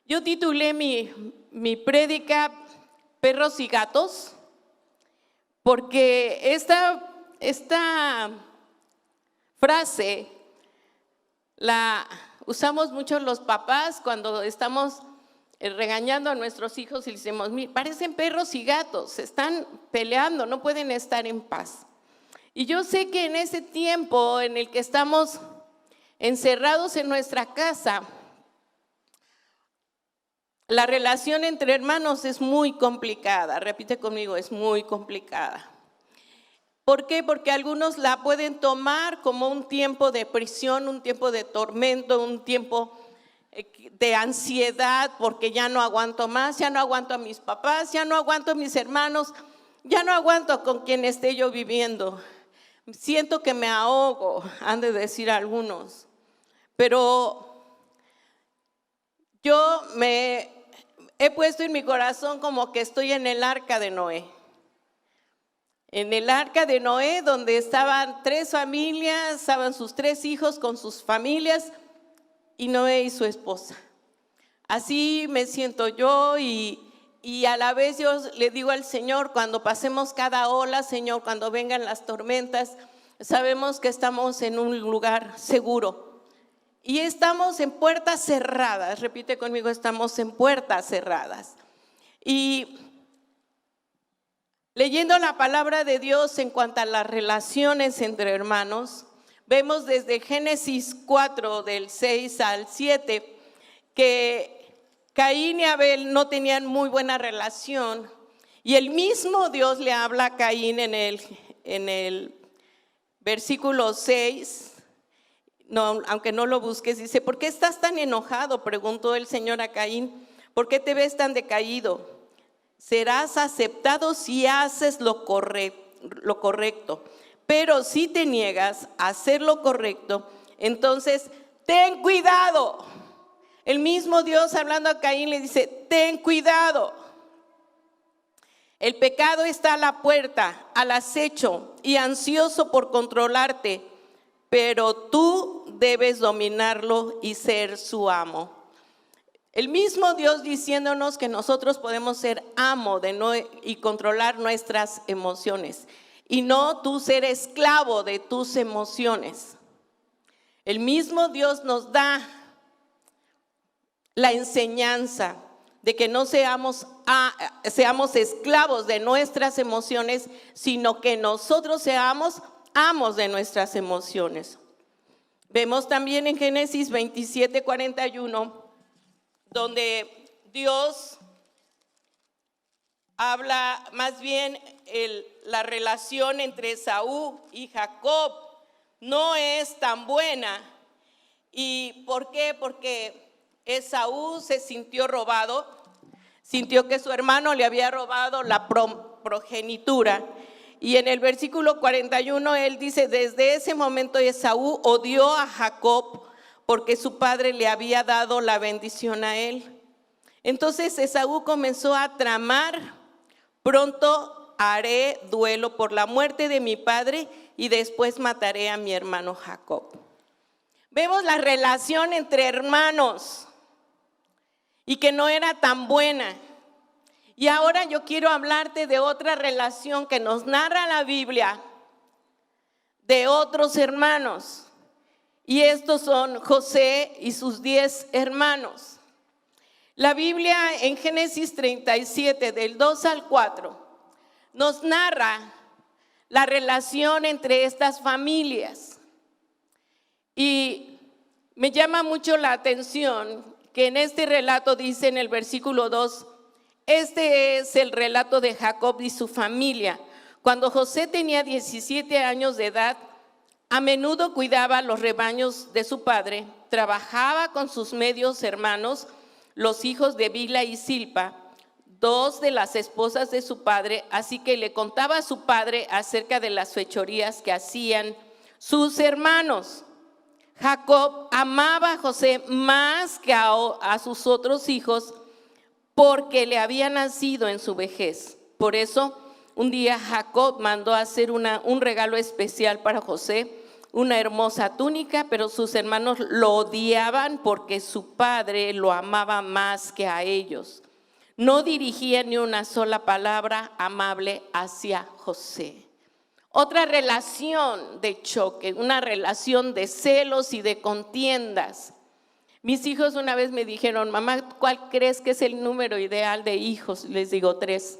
Yo titulé mi prédica Perros y Gatos, porque esta frase la usamos mucho los papás cuando estamos regañando a nuestros hijos y les decimos: parecen perros y gatos, se están peleando, no pueden estar en paz. Y yo sé que en ese tiempo en el que estamos encerrados en nuestra casa, la relación entre hermanos es muy complicada. Repite conmigo: es muy complicada. ¿Por qué? Porque algunos la pueden tomar como un tiempo de prisión, un tiempo de tormento, un tiempo de ansiedad, porque ya no aguanto más, ya no aguanto a mis papás, ya no aguanto a mis hermanos, ya no aguanto con quien esté yo viviendo. Siento que me ahogo, han de decir algunos. Pero yo me he puesto en mi corazón como que estoy en el arca de Noé. En el arca de Noé, donde estaban 3 familias, estaban sus 3 hijos con sus familias y Noé y su esposa. Así me siento yo y a la vez yo le digo al Señor: cuando pasemos cada ola, Señor, cuando vengan las tormentas, sabemos que estamos en un lugar seguro. Y estamos en puertas cerradas. Repite conmigo: estamos en puertas cerradas. Y leyendo la palabra de Dios en cuanto a las relaciones entre hermanos, vemos desde Génesis 4, del 6 al 7, que Caín y Abel no tenían muy buena relación. Y el mismo Dios le habla a Caín en el versículo 6, no, aunque no lo busques, dice: ¿por qué estás tan enojado?, preguntó el Señor a Caín. ¿Por qué te ves tan decaído? Serás aceptado si haces lo correcto, pero si te niegas a hacer lo correcto, entonces ten cuidado. El mismo Dios hablando a Caín le dice: ten cuidado. El pecado está a la puerta, al acecho y ansioso por controlarte, pero tú debes dominarlo y ser su amo. El mismo Dios diciéndonos que nosotros podemos ser amo y controlar nuestras emociones, y no tú ser esclavo de tus emociones. El mismo Dios nos da la enseñanza de que no seamos esclavos de nuestras emociones, sino que nosotros seamos amos de nuestras emociones. Vemos también en Génesis 27, 41, donde Dios habla más bien la relación entre Esaú y Jacob no es tan buena. ¿Y por qué? Porque Esaú se sintió robado, sintió que su hermano le había robado la progenitura. Y en el versículo 41 él dice: desde ese momento Esaú odió a Jacob porque su padre le había dado la bendición a él. Entonces Esaú comenzó a tramar: pronto haré duelo por la muerte de mi padre y después mataré a mi hermano Jacob. Vemos la relación entre hermanos y que no era tan buena. Y ahora yo quiero hablarte de otra relación que nos narra la Biblia, de otros hermanos. Y estos son José y sus 10 hermanos. La Biblia en Génesis 37, del 2 al 4, nos narra la relación entre estas familias. Y me llama mucho la atención que en este relato dice en el versículo 2: este es el relato de Jacob y su familia. Cuando José tenía 17 años de edad, a menudo cuidaba los rebaños de su padre, trabajaba con sus medios hermanos, los hijos de Bilha y Silpa, 2 de las esposas de su padre, así que le contaba a su padre acerca de las fechorías que hacían sus hermanos. Jacob amaba a José más que a sus otros hijos porque le había nacido en su vejez. Por eso un día Jacob mandó a hacer un regalo especial para José, una hermosa túnica, pero sus hermanos lo odiaban porque su padre lo amaba más que a ellos. No dirigía ni una sola palabra amable hacia José. Otra relación de choque, una relación de celos y de contiendas. Mis hijos una vez me dijeron: mamá, ¿cuál crees que es el número ideal de hijos? Les digo 3.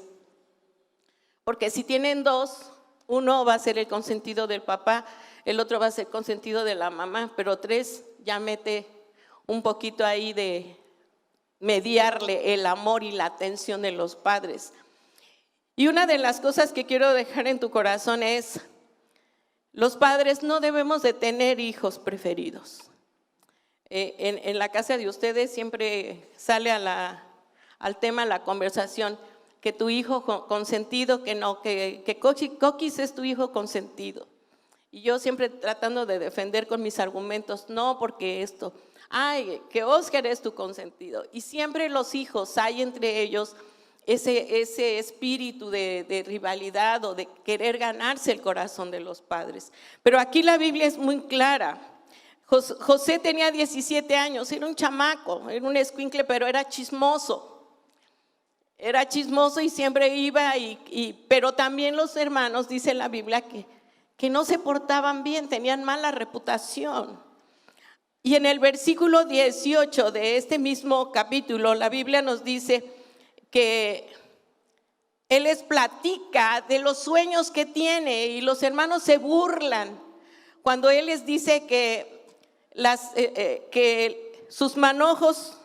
Porque si tienen 2, uno va a ser el consentido del papá, el otro va a ser consentido de la mamá, pero 3 ya mete un poquito ahí de mediarle el amor y la atención de los padres. Y una de las cosas que quiero dejar en tu corazón es: los padres no debemos de tener hijos preferidos. En la casa de ustedes siempre sale al tema la conversación, que tu hijo consentido, que Coquis es tu hijo consentido. Y yo siempre tratando de defender con mis argumentos: no, porque esto, que Oscar es tu consentido. Y siempre los hijos, hay entre ellos ese espíritu de rivalidad o de querer ganarse el corazón de los padres. Pero aquí la Biblia es muy clara. José tenía 17 años, era un chamaco, era un escuincle, pero era chismoso. Era chismoso y siempre iba, pero también los hermanos, dice la Biblia, que no se portaban bien, tenían mala reputación. Y en el versículo 18 de este mismo capítulo, la Biblia nos dice que él les platica de los sueños que tiene y los hermanos se burlan cuando él les dice que sus manojos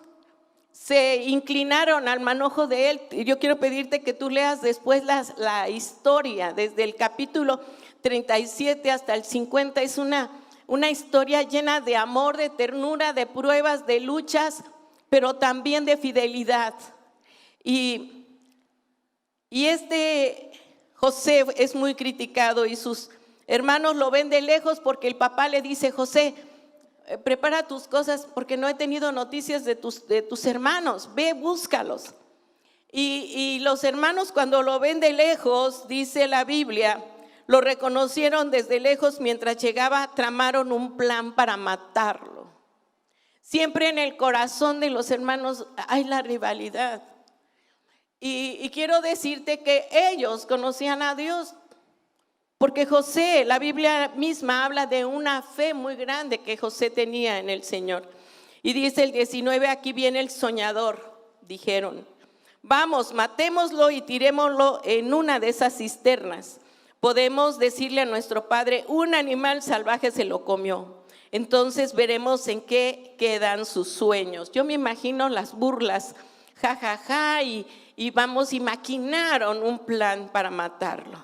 se inclinaron al manojo de él. Yo quiero pedirte que tú leas después la historia, desde el capítulo 37 hasta el 50. Es una historia llena de amor, de ternura, de pruebas, de luchas, pero también de fidelidad. Y este José es muy criticado y sus hermanos lo ven de lejos porque el papá le dice: José, prepara tus cosas porque no he tenido noticias de tus hermanos, ve, búscalos. Y los hermanos, cuando lo ven de lejos, dice la Biblia, lo reconocieron desde lejos. Mientras llegaba, tramaron un plan para matarlo. Siempre en el corazón de los hermanos hay la rivalidad. Y quiero decirte que ellos conocían a Dios, porque José, la Biblia misma habla de una fe muy grande que José tenía en el Señor. Y dice el 19: aquí viene el soñador, dijeron. Vamos, matémoslo y tirémoslo en una de esas cisternas. Podemos decirle a nuestro padre: un animal salvaje se lo comió. Entonces veremos en qué quedan sus sueños. Yo me imagino las burlas, jajaja, y maquinaron un plan para matarlo.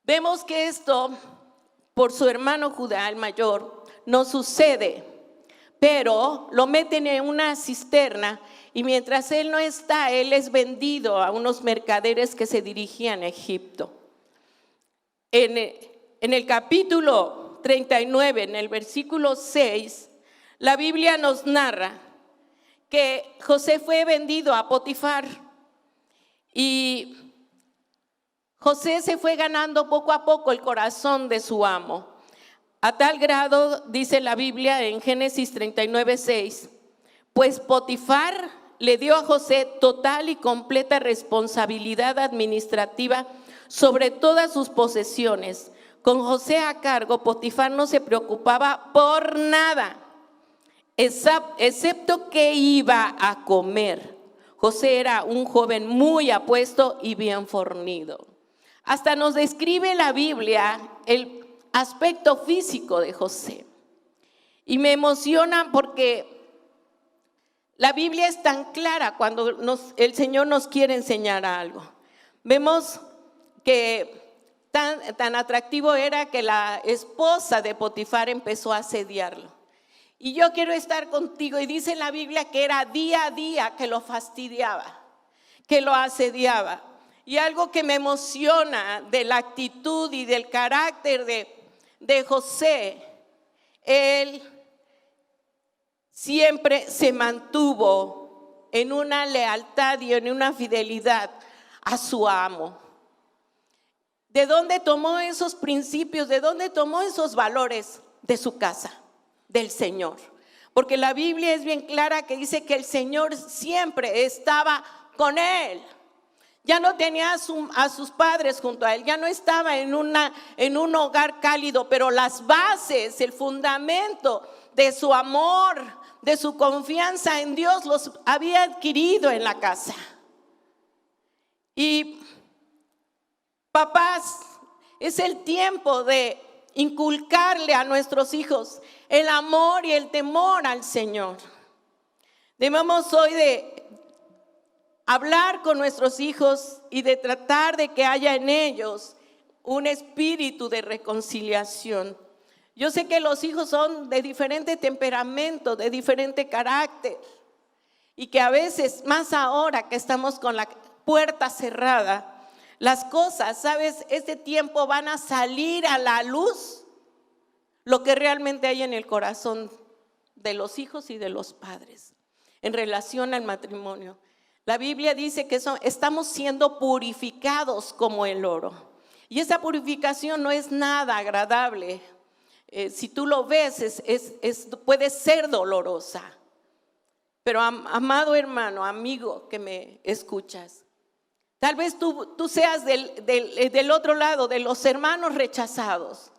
Vemos que esto, por su hermano Judá, el mayor, no sucede, pero lo meten en una cisterna y mientras él no está, él es vendido a unos mercaderes que se dirigían a Egipto. En el capítulo 39, en el versículo 6, la Biblia nos narra que José fue vendido a Potifar y José se fue ganando poco a poco el corazón de su amo. A tal grado, dice la Biblia en Génesis 39:6, pues Potifar le dio a José total y completa responsabilidad administrativa sobre todas sus posesiones. Con José a cargo, Potifar no se preocupaba por nada, excepto que iba a comer. José era un joven muy apuesto y bien fornido. Hasta nos describe la Biblia el aspecto físico de José. Y me emociona porque la Biblia es tan clara cuando el Señor nos quiere enseñar algo. Vemos que tan atractivo era que la esposa de Potifar empezó a asediarlo. Y yo quiero estar contigo, y dice la Biblia que era día a día que lo fastidiaba, que lo asediaba. Y algo que me emociona de la actitud y del carácter de José, él siempre se mantuvo en una lealtad y en una fidelidad a su amo. ¿De dónde tomó esos principios? ¿De dónde tomó esos valores? De su casa, del Señor. Porque la Biblia es bien clara que dice que el Señor siempre estaba con él. Ya no tenía a sus padres junto a él, ya no estaba en un hogar cálido, pero las bases, el fundamento de su amor, de su confianza en Dios los había adquirido en la casa. Y papás, es el tiempo de inculcarle a nuestros hijos el amor y el temor al Señor. Debemos hoy de hablar con nuestros hijos y de tratar de que haya en ellos un espíritu de reconciliación. Yo sé que los hijos son de diferente temperamento, de diferente carácter, y que a veces, más ahora que estamos con la puerta cerrada, las cosas, ¿sabes? Este tiempo van a salir a la luz lo que realmente hay en el corazón de los hijos y de los padres en relación al matrimonio. La Biblia dice que estamos siendo purificados como el oro. Y esa purificación no es nada agradable. Si tú lo ves, puede ser dolorosa. Pero amado hermano, amigo que me escuchas, tal vez tú seas del otro lado, de los hermanos rechazados,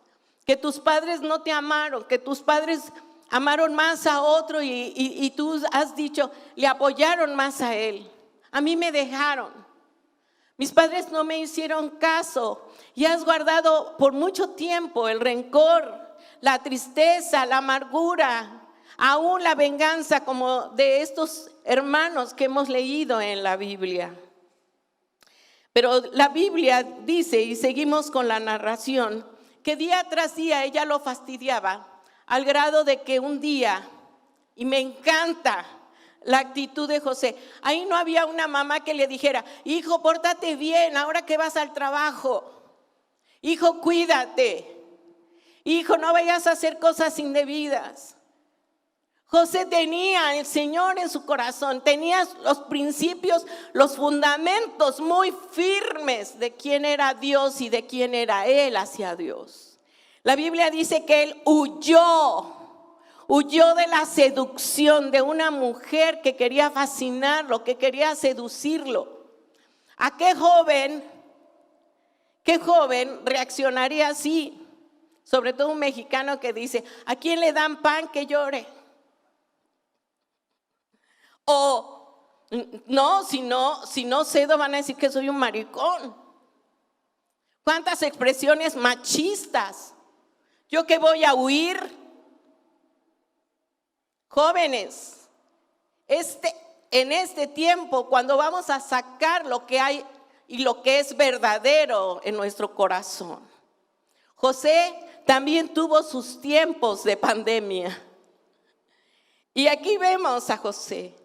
que tus padres no te amaron, que tus padres amaron más a otro y tú has dicho, le apoyaron más a él. A mí me dejaron, mis padres no me hicieron caso y has guardado por mucho tiempo el rencor, la tristeza, la amargura, aún la venganza como de estos hermanos que hemos leído en la Biblia. Pero la Biblia dice, y seguimos con la narración, que día tras día ella lo fastidiaba al grado de que un día, y me encanta la actitud de José, ahí no había una mamá que le dijera, hijo, pórtate bien ahora que vas al trabajo, hijo, cuídate, hijo, no vayas a hacer cosas indebidas. José tenía al Señor en su corazón, tenía los principios, los fundamentos muy firmes de quién era Dios y de quién era él hacia Dios. La Biblia dice que él huyó de la seducción de una mujer que quería fascinarlo, que quería seducirlo. ¿A qué joven reaccionaría así? Sobre todo un mexicano que dice, ¿a quién le dan pan que llore? O no, si no cedo van a decir que soy un maricón. ¿Cuántas expresiones machistas? ¿Yo qué voy a huir? Jóvenes, en este tiempo, cuando vamos a sacar lo que hay y lo que es verdadero en nuestro corazón. José también tuvo sus tiempos de pandemia. Y aquí vemos a José.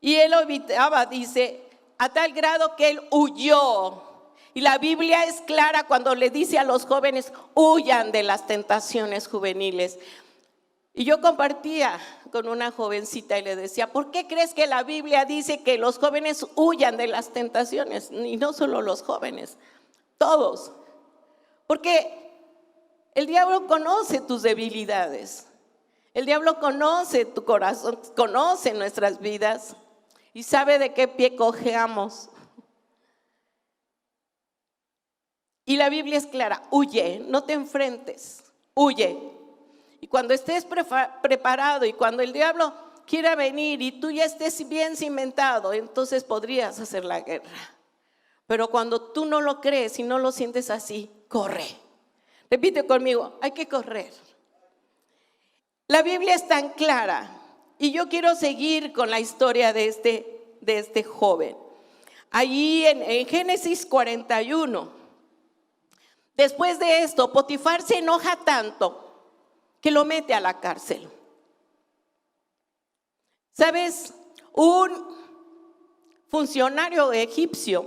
Y él evitaba, dice, a tal grado que él huyó. Y la Biblia es clara cuando le dice a los jóvenes, huyan de las tentaciones juveniles. Y yo compartía con una jovencita y le decía, ¿por qué crees que la Biblia dice que los jóvenes huyan de las tentaciones? Y no solo los jóvenes, todos. Porque el diablo conoce tus debilidades. El diablo conoce tu corazón, conoce nuestras vidas y sabe de qué pie cojeamos. Y la Biblia es clara, huye, no te enfrentes, huye. Y cuando estés preparado y cuando el diablo quiera venir y tú ya estés bien cimentado, entonces podrías hacer la guerra. Pero cuando tú no lo crees y no lo sientes así, corre. Repite conmigo, hay que correr. La Biblia es tan clara y yo quiero seguir con la historia de este joven. Allí en Génesis 41, después de esto, Potifar se enoja tanto que lo mete a la cárcel. ¿Sabes? Un funcionario egipcio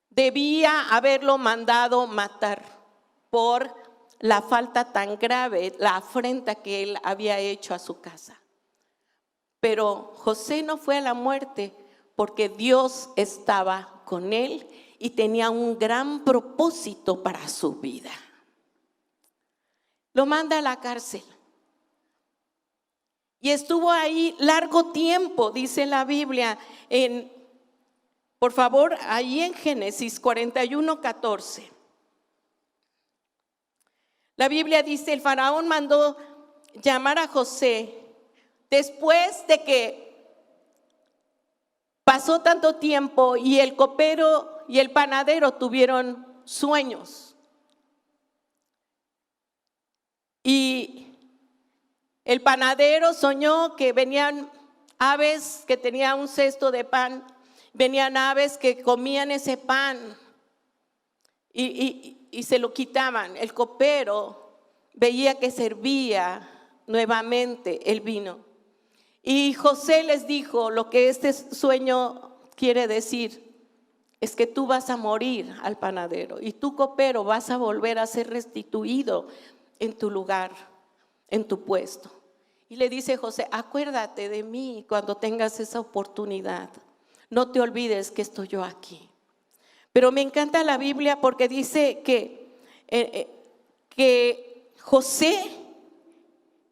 debía haberlo mandado matar por la falta tan grave, la afrenta que él había hecho a su casa. Pero José no fue a la muerte porque Dios estaba con él y tenía un gran propósito para su vida. Lo manda a la cárcel. Y estuvo ahí largo tiempo, dice la Biblia, por favor, ahí en Génesis 41:14. La Biblia dice, el faraón mandó llamar a José después de que pasó tanto tiempo y el copero y el panadero tuvieron sueños. Y el panadero soñó que venían aves que tenían un cesto de pan, venían aves que comían ese pan y se lo quitaban. El copero veía que servía nuevamente el vino. Y José les dijo, lo que este sueño quiere decir es que tú vas a morir al panadero y tú, copero, vas a volver a ser restituido en tu lugar, en tu puesto. Y le dice José, acuérdate de mí cuando tengas esa oportunidad. No te olvides que estoy yo aquí. Pero me encanta la Biblia porque dice que José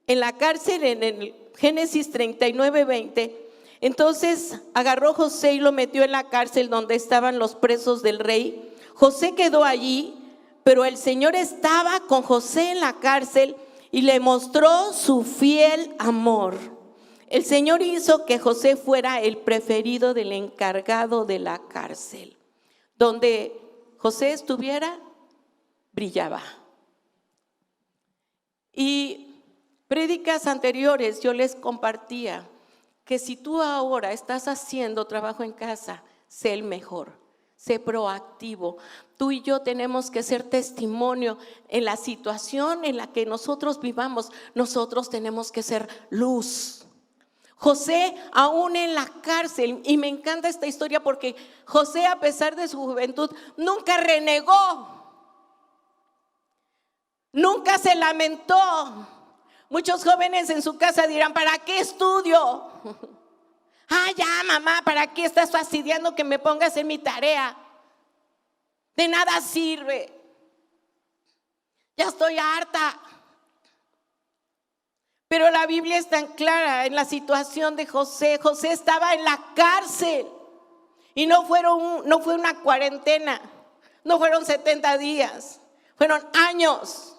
en la cárcel, en el Génesis 39:20, entonces agarró José y lo metió en la cárcel donde estaban los presos del rey. José quedó allí, pero el Señor estaba con José en la cárcel y le mostró su fiel amor. El Señor hizo que José fuera el preferido del encargado de la cárcel. Donde José estuviera, brillaba. Y prédicas anteriores yo les compartía que si tú ahora estás haciendo trabajo en casa, sé el mejor, sé proactivo. Tú y yo tenemos que ser testimonio en la situación en la que nosotros vivamos. Nosotros tenemos que ser luz. José aún en la cárcel, y me encanta esta historia porque José, a pesar de su juventud, nunca renegó, nunca se lamentó. Muchos jóvenes en su casa dirán, ¿para qué estudio? Ya, mamá, ¿para qué estás fastidiando que me pongas en mi tarea? De nada sirve, ya estoy harta. Pero la Biblia es tan clara en la situación de José. José estaba en la cárcel y no fue una cuarentena, no fueron 70 días, fueron años.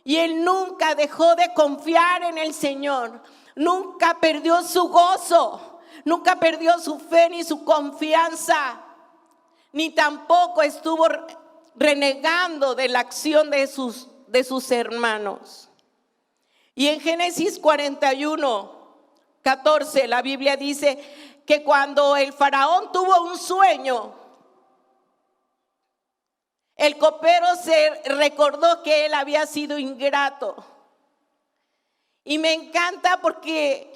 Y él nunca dejó de confiar en el Señor, nunca perdió su gozo, nunca perdió su fe ni su confianza, ni tampoco estuvo renegando de la acción de sus hermanos. Y en Génesis 41:14 la Biblia dice que cuando el faraón tuvo un sueño, el copero se recordó que él había sido ingrato. Y me encanta porque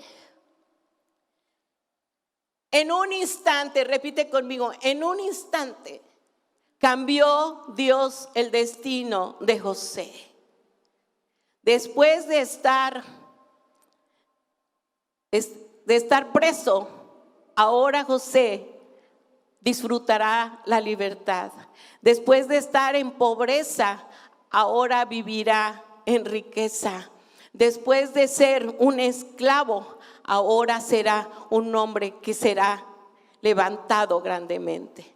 en un instante, repite conmigo, en un instante cambió Dios el destino de José. Después de estar preso, ahora José disfrutará la libertad. Después de estar en pobreza, ahora vivirá en riqueza. Después de ser un esclavo, ahora será un hombre que será levantado grandemente.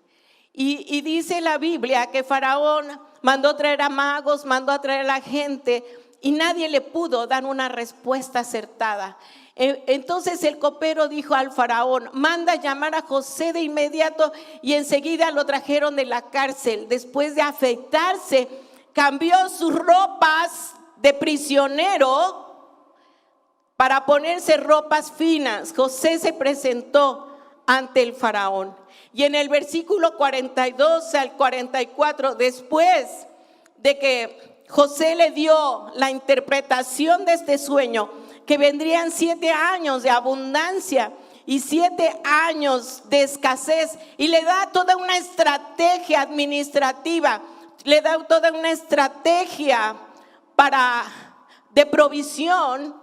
Y dice la Biblia que Faraón mandó traer a magos, mandó a traer a la gente, y nadie le pudo dar una respuesta acertada. Entonces el copero dijo al faraón, manda llamar a José de inmediato, y enseguida lo trajeron de la cárcel. Después de afeitarse, cambió sus ropas de prisionero para ponerse ropas finas. José se presentó ante el faraón. Y en el versículo 42 al 44, después de que José le dio la interpretación de este sueño, que vendrían 7 años de abundancia y 7 años de escasez, y le da toda una estrategia administrativa, le da toda una estrategia de provisión.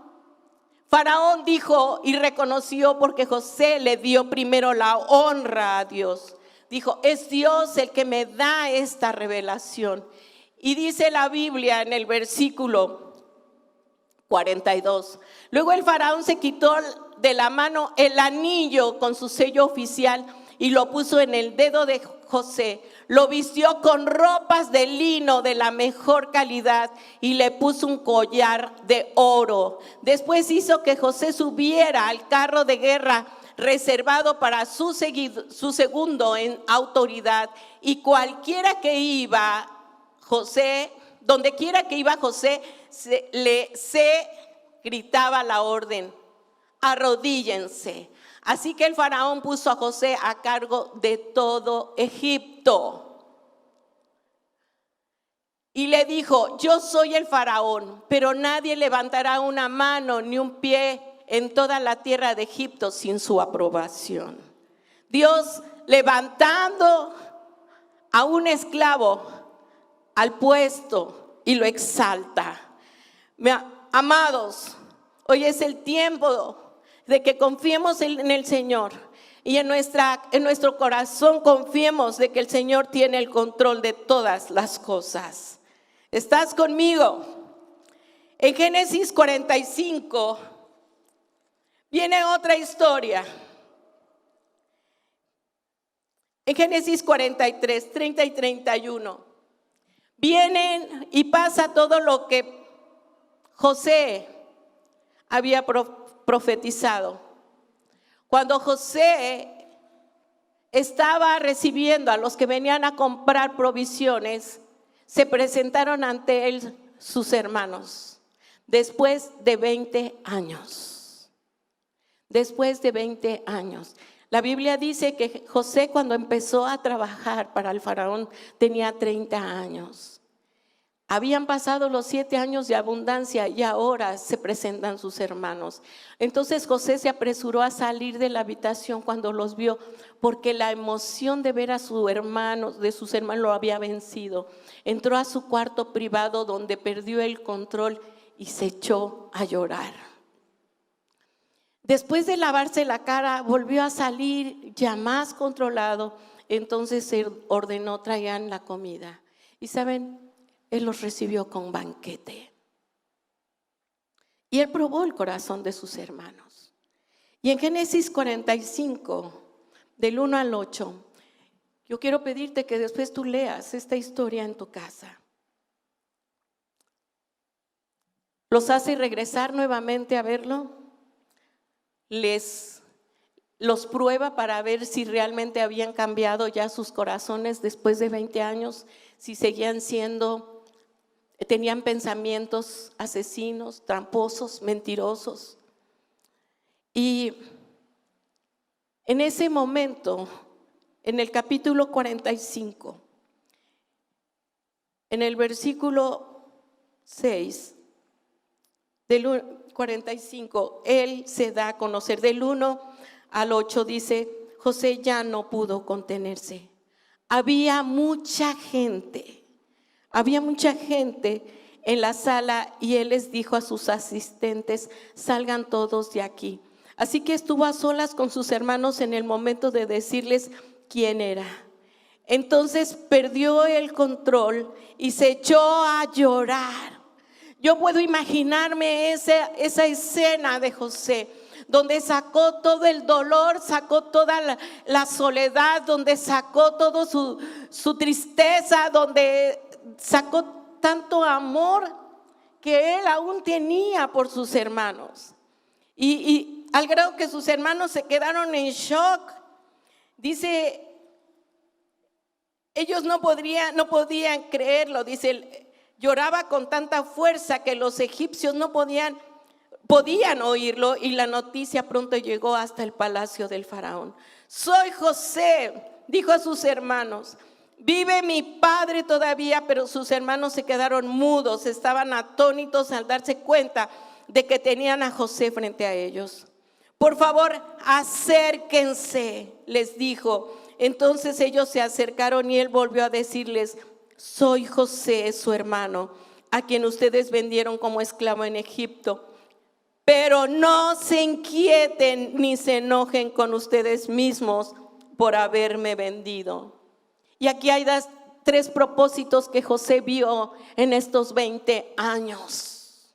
Faraón dijo y reconoció, porque José le dio primero la honra a Dios. Dijo, es Dios el que me da esta revelación. Y dice la Biblia en el versículo 42. Luego el faraón se quitó de la mano el anillo con su sello oficial y lo puso en el dedo de José. Lo vistió con ropas de lino de la mejor calidad y le puso un collar de oro. Después hizo que José subiera al carro de guerra reservado para su segundo en autoridad, y cualquiera que iba José, donde quiera que iba José, se gritaba la orden: arrodíllense. Así que el faraón puso a José a cargo de todo Egipto. Y le dijo: yo soy el faraón, pero nadie levantará una mano ni un pie en toda la tierra de Egipto sin su aprobación. Dios levantando a un esclavo al puesto y lo exalta. Amados, hoy es el tiempo de que confiemos en el Señor y en nuestro corazón confiemos de que el Señor tiene el control de todas las cosas. ¿Estás conmigo? En Génesis 45 viene otra historia. En Génesis 43, 30 y 31 vienen y pasa todo lo que José había profetizado. Cuando José estaba recibiendo a los que venían a comprar provisiones, se presentaron ante él sus hermanos. Después de 20 años. Después de 20 años. La Biblia dice que José, cuando empezó a trabajar para el faraón, tenía 30 años. Habían pasado los 7 años de abundancia y ahora se presentan sus hermanos. Entonces José se apresuró a salir de la habitación cuando los vio, porque la emoción de ver a sus hermanos lo había vencido. Entró a su cuarto privado donde perdió el control y se echó a llorar. Después de lavarse la cara, volvió a salir ya más controlado. Entonces se ordenó traigan la comida. Y saben, él los recibió con banquete. Y él probó el corazón de sus hermanos. Y en Génesis 45, del 1 al 8, yo quiero pedirte que después tú leas esta historia en tu casa. Los hace regresar nuevamente a verlo. Los prueba para ver si realmente habían cambiado ya sus corazones después de 20 años, si seguían tenían pensamientos asesinos, tramposos, mentirosos. Y en ese momento, en el capítulo 45, en el versículo 6 del 45, él se da a conocer. Del 1 al 8 dice: José ya no pudo contenerse. Había mucha gente en la sala y él les dijo a sus asistentes: salgan todos de aquí. Así que estuvo a solas con sus hermanos en el momento de decirles quién era. Entonces perdió el control y se echó a llorar. Yo puedo imaginarme esa escena de José, donde sacó todo el dolor, sacó toda la soledad, donde sacó todo su tristeza, donde sacó tanto amor que él aún tenía por sus hermanos. Y al grado que sus hermanos se quedaron en shock. Dice, ellos no podían creerlo. Dice, lloraba con tanta fuerza que los egipcios no podían oírlo, y la noticia pronto llegó hasta el palacio del faraón. Soy José, dijo a sus hermanos. Vive mi padre todavía. Pero sus hermanos se quedaron mudos, estaban atónitos al darse cuenta de que tenían a José frente a ellos. Por favor, acérquense, les dijo. Entonces ellos se acercaron y él volvió a decirles: soy José, su hermano, a quien ustedes vendieron como esclavo en Egipto. Pero no se inquieten ni se enojen con ustedes mismos por haberme vendido. Y aquí hay tres propósitos que José vio en estos 20 años.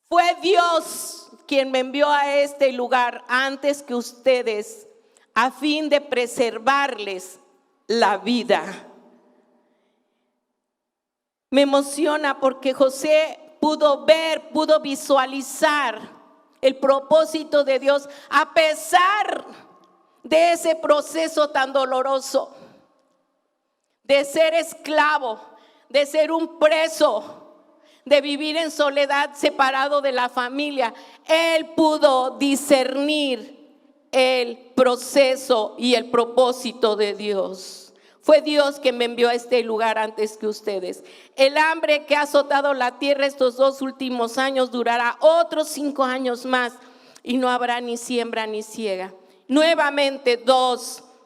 Fue Dios quien me envió a este lugar antes que ustedes, a fin de preservarles la vida. Me emociona porque José pudo ver, pudo visualizar el propósito de Dios a pesar de ese proceso tan doloroso, de ser esclavo, de ser un preso, de vivir en soledad, separado de la familia. Él pudo discernir el proceso y el propósito de Dios. Fue Dios quien me envió a este lugar antes que ustedes. El hambre que ha azotado la tierra estos 2 últimos años durará otros 5 años más, y no habrá ni siembra ni siega. Nuevamente,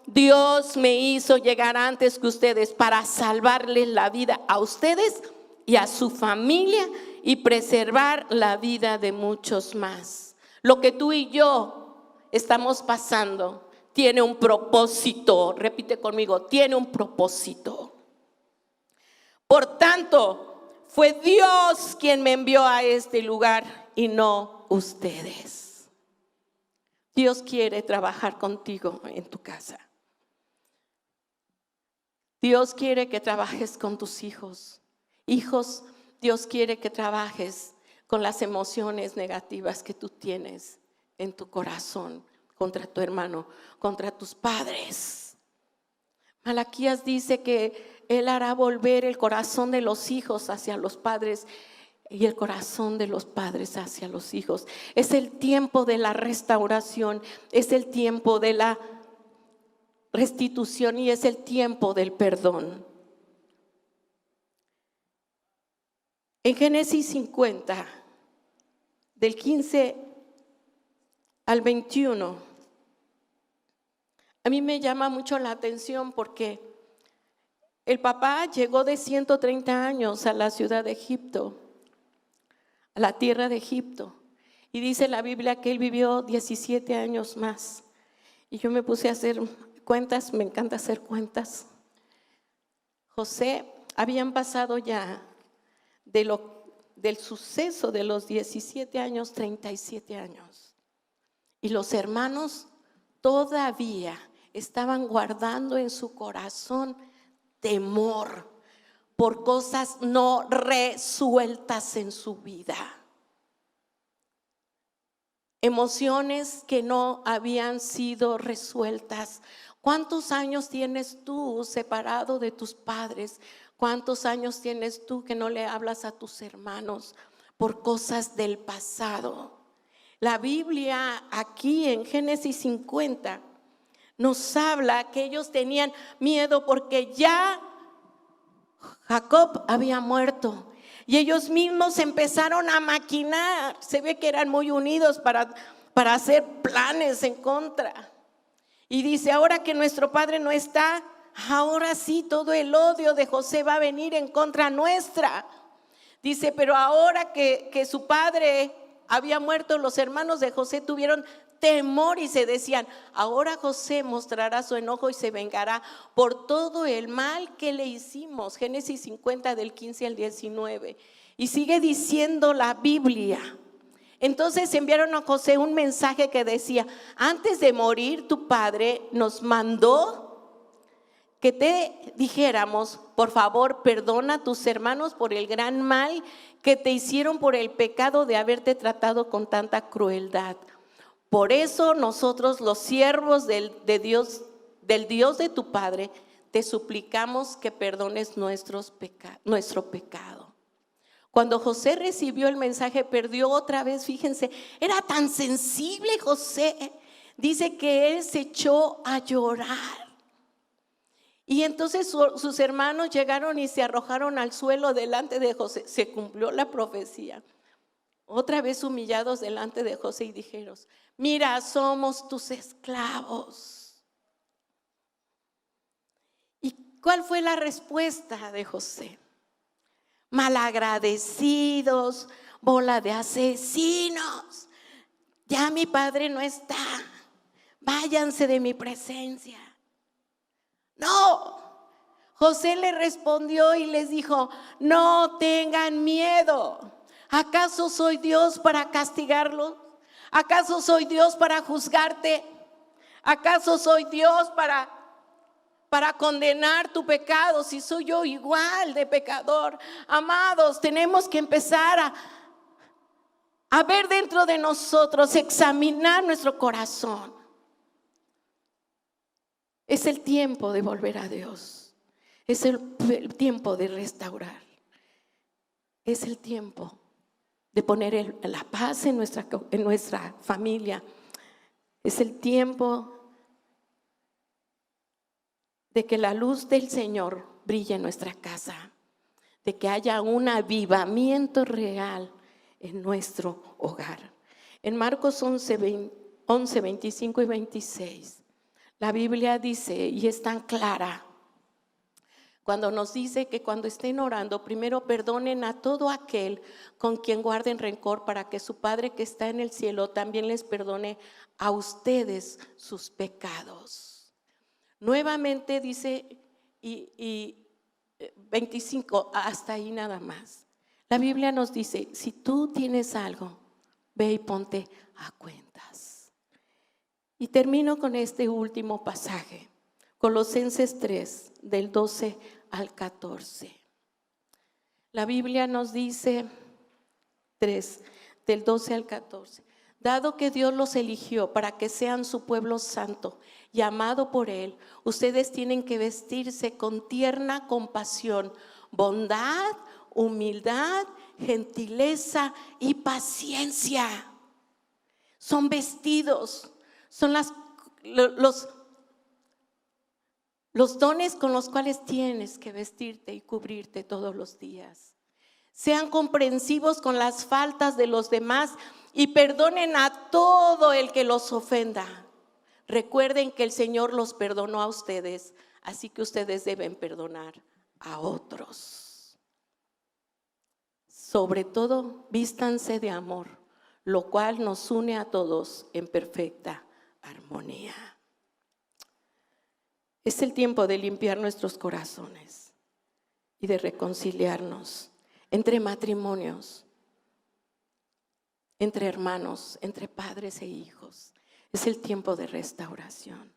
Dios me hizo llegar antes que ustedes para salvarles la vida a ustedes y a su familia y preservar la vida de muchos más. Lo que tú y yo estamos pasando tiene un propósito. Repite conmigo, tiene un propósito. Por tanto, fue Dios quien me envió a este lugar y no ustedes. Dios quiere trabajar contigo en tu casa. Dios quiere que trabajes con tus hijos. Hijos, Dios quiere que trabajes con las emociones negativas que tú tienes en tu corazón contra tu hermano, contra tus padres. Malaquías dice que Él hará volver el corazón de los hijos hacia los padres y el corazón de los padres hacia los hijos. Es el tiempo de la restauración, es el tiempo de la restitución y es el tiempo del perdón. En Génesis 50, del 15 al 21, a mí me llama mucho la atención porque el papá llegó de 130 años a la ciudad de Egipto, a la tierra de Egipto, y dice la Biblia que él vivió 17 años más. Y yo me puse a hacer cuentas, me encanta hacer cuentas. José, habían pasado ya del suceso de los 17 años, 37 años. Y los hermanos todavía estaban guardando en su corazón temor por cosas no resueltas en su vida. Emociones que no habían sido resueltas. ¿Cuántos años tienes tú separado de tus padres? ¿Cuántos años tienes tú que no le hablas a tus hermanos por cosas del pasado? La Biblia aquí en Génesis 50 nos habla que ellos tenían miedo porque ya Jacob había muerto y ellos mismos empezaron a maquinar. Se ve que eran muy unidos para hacer planes en contra. Y dice, ahora que nuestro padre no está, ahora sí todo el odio de José va a venir en contra nuestra. Dice, pero ahora que su padre había muerto, los hermanos de José tuvieron temor y se decían, ahora José mostrará su enojo y se vengará por todo el mal que le hicimos. Génesis 50 del 15 al 19. Y sigue diciendo la Biblia. Entonces enviaron a José un mensaje que decía, antes de morir tu padre nos mandó que te dijéramos, por favor, perdona a tus hermanos por el gran mal que te hicieron por el pecado de haberte tratado con tanta crueldad. Por eso nosotros, los siervos del Dios de tu padre, te suplicamos que perdones nuestro pecado. Cuando José recibió el mensaje, perdió otra vez, fíjense, era tan sensible José, dice que él se echó a llorar. Y entonces sus hermanos llegaron y se arrojaron al suelo delante de José. Se cumplió la profecía. Otra vez humillados delante de José y dijeron, mira, somos tus esclavos. ¿Y cuál fue la respuesta de José? Malagradecidos, bola de asesinos, ya mi padre no está, váyanse de mi presencia. No, José le respondió y les dijo: no tengan miedo. ¿Acaso soy Dios para castigarlos? ¿Acaso soy Dios para juzgarte? ¿Acaso soy Dios para condenar tu pecado si soy yo igual de pecador? Amados, tenemos que empezar a ver dentro de nosotros, examinar nuestro corazón. Es el tiempo de volver a Dios. Es el tiempo de restaurar. Es el tiempo de poner la paz en nuestra familia. Es el tiempo de que la luz del Señor brille en nuestra casa, de que haya un avivamiento real en nuestro hogar. En Marcos 11, 25 y 26, la Biblia dice, y es tan clara, cuando nos dice que cuando estén orando, primero perdonen a todo aquel con quien guarden rencor, para que su Padre que está en el cielo también les perdone a ustedes sus pecados. Nuevamente dice, y 25, hasta ahí nada más. La Biblia nos dice, si tú tienes algo, ve y ponte a cuentas. Y termino con este último pasaje, Colosenses 3, del 12 al 14. La Biblia nos dice 3, del 12 al 14. Dado que Dios los eligió para que sean su pueblo santo y amado por Él, ustedes tienen que vestirse con tierna compasión, bondad, humildad, gentileza y paciencia. Son vestidos, son los dones con los cuales tienes que vestirte y cubrirte todos los días. Sean comprensivos con las faltas de los demás y perdonen a todo el que los ofenda. Recuerden que el Señor los perdonó a ustedes, así que ustedes deben perdonar a otros. Sobre todo, vístanse de amor, lo cual nos une a todos en perfecta armonía. Es el tiempo de limpiar nuestros corazones y de reconciliarnos entre matrimonios, entre hermanos, entre padres e hijos. Es el tiempo de restauración.